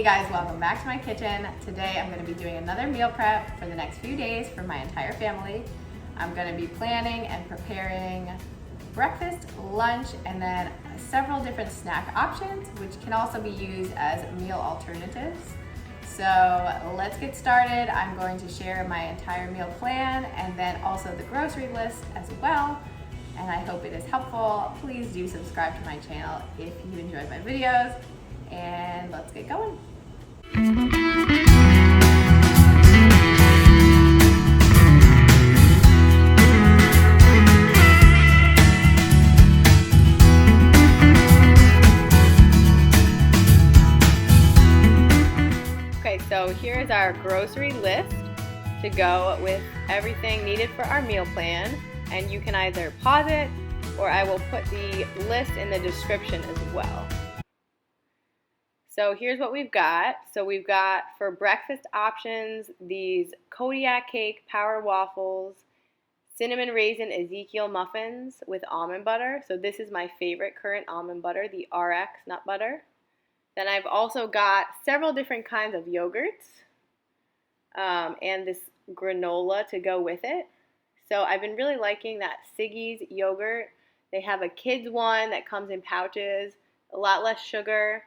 Hey guys, welcome back to my kitchen. Today I'm going to be doing another meal prep for the next few days for my entire family. I'm going to be planning and preparing breakfast, lunch, and then several different snack options, which can also be used as meal alternatives. So let's get started. I'm going to share my entire meal plan and then also the grocery list as well. And I hope it is helpful. Please do subscribe to my channel if you enjoyed my videos. And let's get going. Okay, so here's our grocery list to go with everything needed for our meal plan. And you can either pause it or I will put the list in the description as well. So here's what we've got. So we've got for breakfast options, these Kodiak cake power waffles, cinnamon raisin Ezekiel muffins with almond butter. So this is my favorite current almond butter, the RX nut butter. Then I've also got several different kinds of yogurts and this granola to go with it. So I've been really liking that Siggi's yogurt. They have a kids one that comes in pouches, a lot less sugar.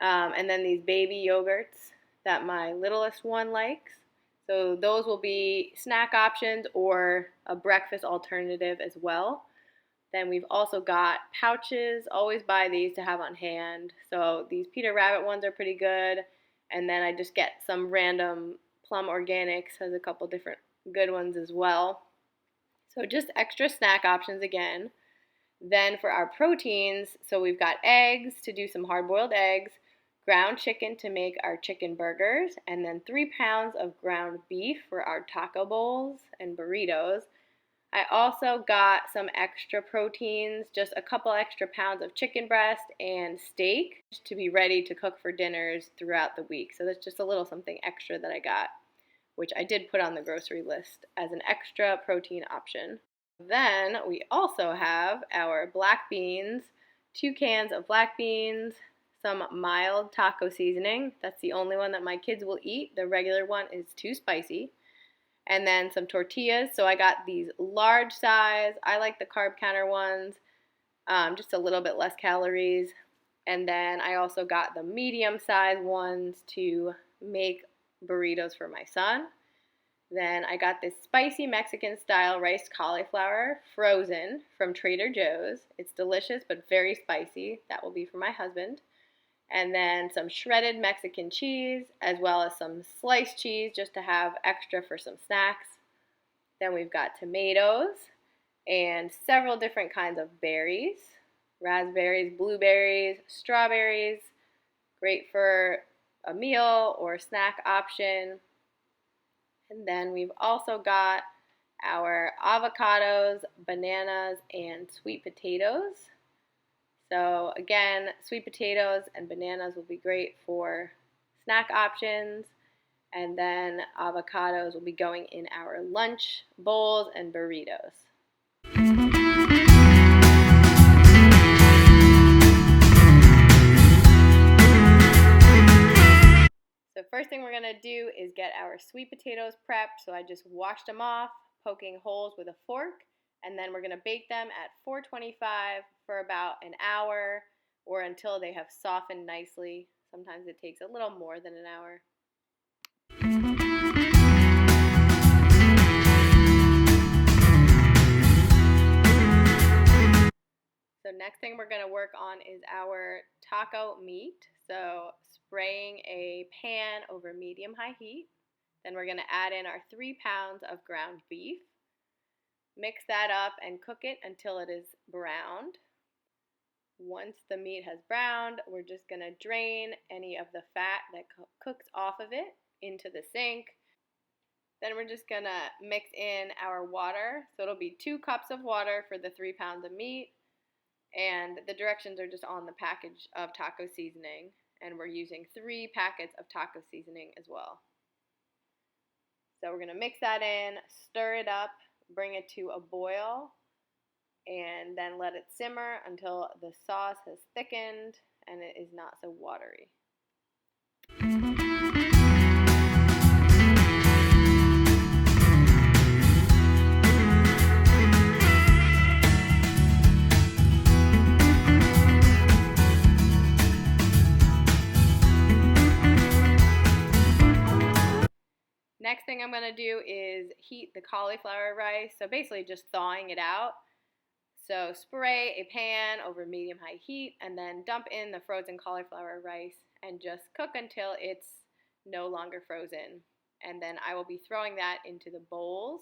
And then these baby yogurts that my littlest one likes. So those will be snack options or a breakfast alternative as well. Then we've also got pouches. Always buy these to have on hand. So these Peter Rabbit ones are pretty good. And then I just get some random Plum Organics, has a couple different good ones as well. So just extra snack options again. Then for our proteins, so we've got eggs to do some hard-boiled eggs, ground chicken to make our chicken burgers, and then 3 pounds of ground beef for our taco bowls and burritos. I also got some extra proteins, just a couple extra pounds of chicken breast and steak to be ready to cook for dinners throughout the week. So that's just a little something extra that I got, which I did put on the grocery list as an extra protein option. Then we also have our black beans, 2 cans of black beans, some mild taco seasoning. That's the only one that my kids will eat. The regular one is too spicy. And then some tortillas. So I got these large size. I like the carb counter ones, just a little bit less calories. And then I also got the medium size ones to make burritos for my son. Then I got this spicy Mexican style riced cauliflower frozen from Trader Joe's. It's delicious but very spicy. That will be for my husband. And then some shredded Mexican cheese, as well as some sliced cheese just to have extra for some snacks. Then we've got tomatoes and several different kinds of berries, raspberries, blueberries, strawberries, great for a meal or a snack option. And then we've also got our avocados, bananas, and sweet potatoes. So again, sweet potatoes and bananas will be great for snack options. And then avocados will be going in our lunch bowls and burritos. So first thing we're going to do is get our sweet potatoes prepped. So I just washed them off, poking holes with a fork. And then we're going to bake them at 425 for about an hour or until they have softened nicely. Sometimes it takes a little more than an hour. So next thing we're going to work on is our taco meat. So spraying a pan over medium-high heat. Then we're going to add in our 3 pounds of ground beef. Mix that up and cook it until it is browned. Once the meat has browned, we're just going to drain any of the fat that cooks off of it into the sink. Then we're just going to mix in our water. So it'll be 2 cups of water for the 3 pounds of meat. And the directions are just on the package of taco seasoning. And we're using 3 packets of taco seasoning as well. So we're going to mix that in, stir it up, bring it to a boil, and then let it simmer until the sauce has thickened and it is not so watery. Next thing I'm going to do is heat the cauliflower rice, so basically just thawing it out. So spray a pan over medium-high heat and then dump in the frozen cauliflower rice and just cook until it's no longer frozen. And then I will be throwing that into the bowls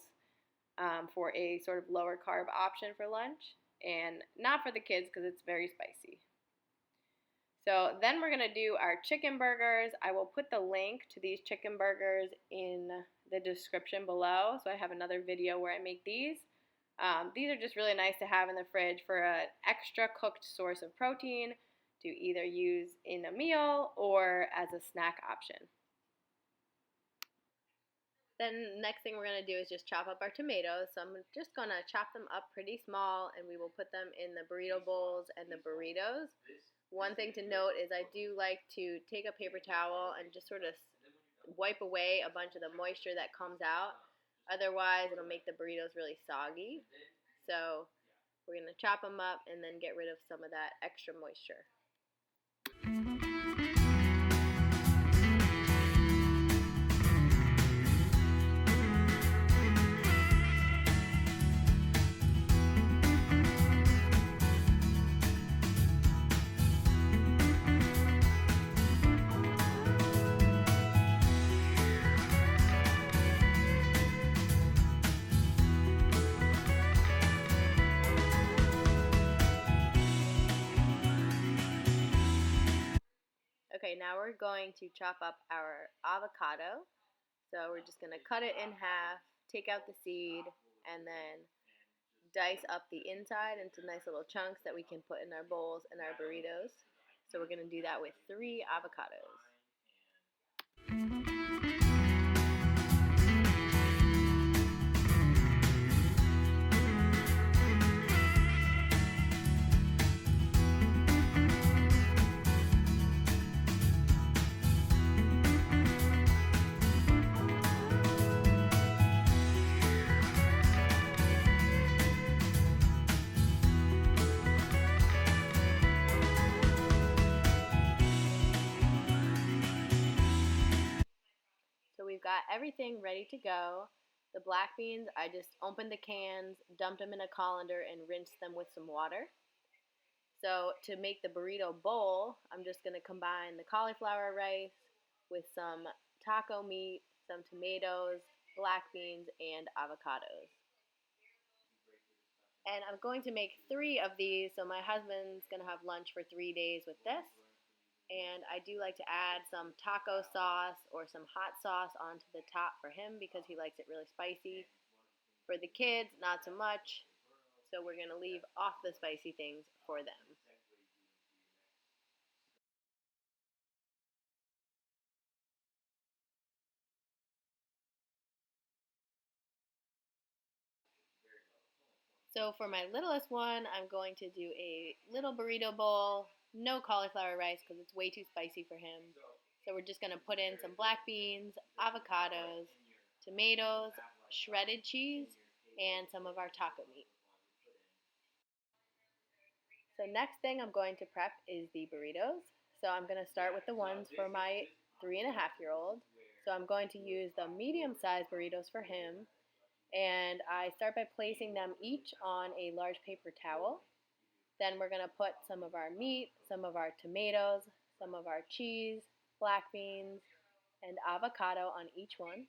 for a sort of lower carb option for lunch, and not for the kids because it's very spicy. So then we're going to do our chicken burgers. I will put the link to these chicken burgers in the description below. So I have another video where I make these. These are just really nice to have in the fridge for an extra cooked source of protein to either use in a meal or as a snack option. Then next thing we're going to do is just chop up our tomatoes. So I'm just going to chop them up pretty small, and we will put them in the burrito bowls and the burritos. One thing to note is I do like to take a paper towel and just sort of wipe away a bunch of the moisture that comes out. Otherwise, it'll make the burritos really soggy. So we're going to chop them up and then get rid of some of that extra moisture. Okay, now we're going to chop up our avocado. So we're just going to cut it in half, take out the seed, and then dice up the inside into nice little chunks that we can put in our bowls and our burritos. So we're going to do that with 3 avocados. We've got everything ready to go. The black beans, I just opened the cans, dumped them in a colander, and rinsed them with some water. So to make the burrito bowl, I'm just going to combine the cauliflower rice with some taco meat, some tomatoes, black beans, and avocados. And I'm going to make 3 of these, so my husband's going to have lunch for 3 days with this. And I do like to add some taco sauce or some hot sauce onto the top for him because he likes it really spicy. For the kids, not so much. So we're going to leave off the spicy things for them. So for my littlest one, I'm going to do a little burrito bowl. No cauliflower rice because it's way too spicy for him. So we're just going to put in some black beans, avocados, tomatoes, shredded cheese, and some of our taco meat. So next thing I'm going to prep is the burritos. So I'm going to start with the ones for my 3.5-year-old. So I'm going to use the medium-sized burritos for him. And I start by placing them each on a large paper towel. Then we're going to put some of our meat, some of our tomatoes, some of our cheese, black beans, and avocado on each one.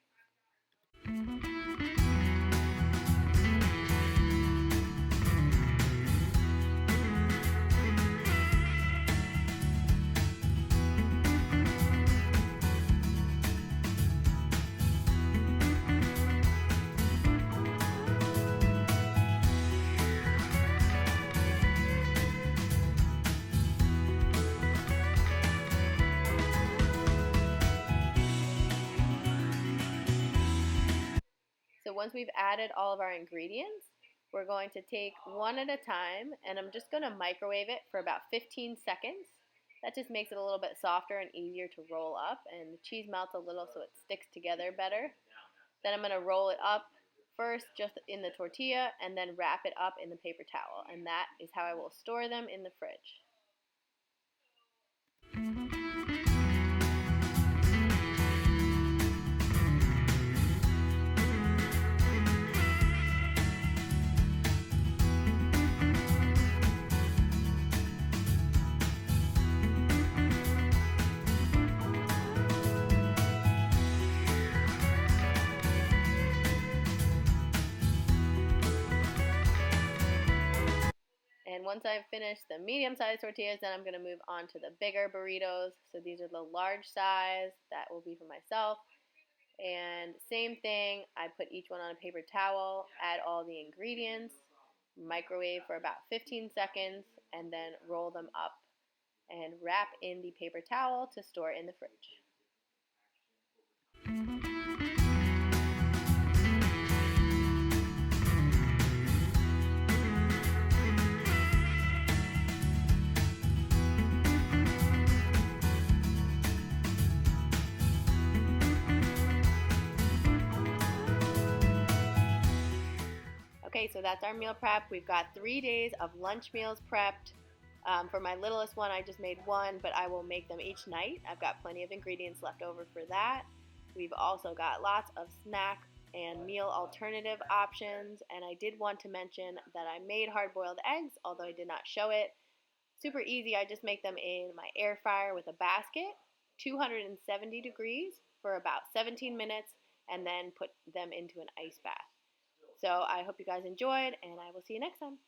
So once we've added all of our ingredients, we're going to take one at a time, and I'm just going to microwave it for about 15 seconds. That just makes it a little bit softer and easier to roll up, and the cheese melts a little so it sticks together better. Then I'm going to roll it up first just in the tortilla and then wrap it up in the paper towel, and that is how I will store them in the fridge. And once I've finished the medium-sized tortillas, then I'm going to move on to the bigger burritos. So these are the large size. That will be for myself. And same thing, I put each one on a paper towel, add all the ingredients, microwave for about 15 seconds, and then roll them up and wrap in the paper towel to store in the fridge. Okay, so that's our meal prep. We've got 3 days of lunch meals prepped. For my littlest one, I just made one, but I will make them each night. I've got plenty of ingredients left over for that. We've also got lots of snack and meal alternative options, and I did want to mention that I made hard-boiled eggs, although I did not show it. Super easy. I just make them in my air fryer with a basket, 270 degrees for about 17 minutes, and then put them into an ice bath. So I hope you guys enjoyed, and I will see you next time.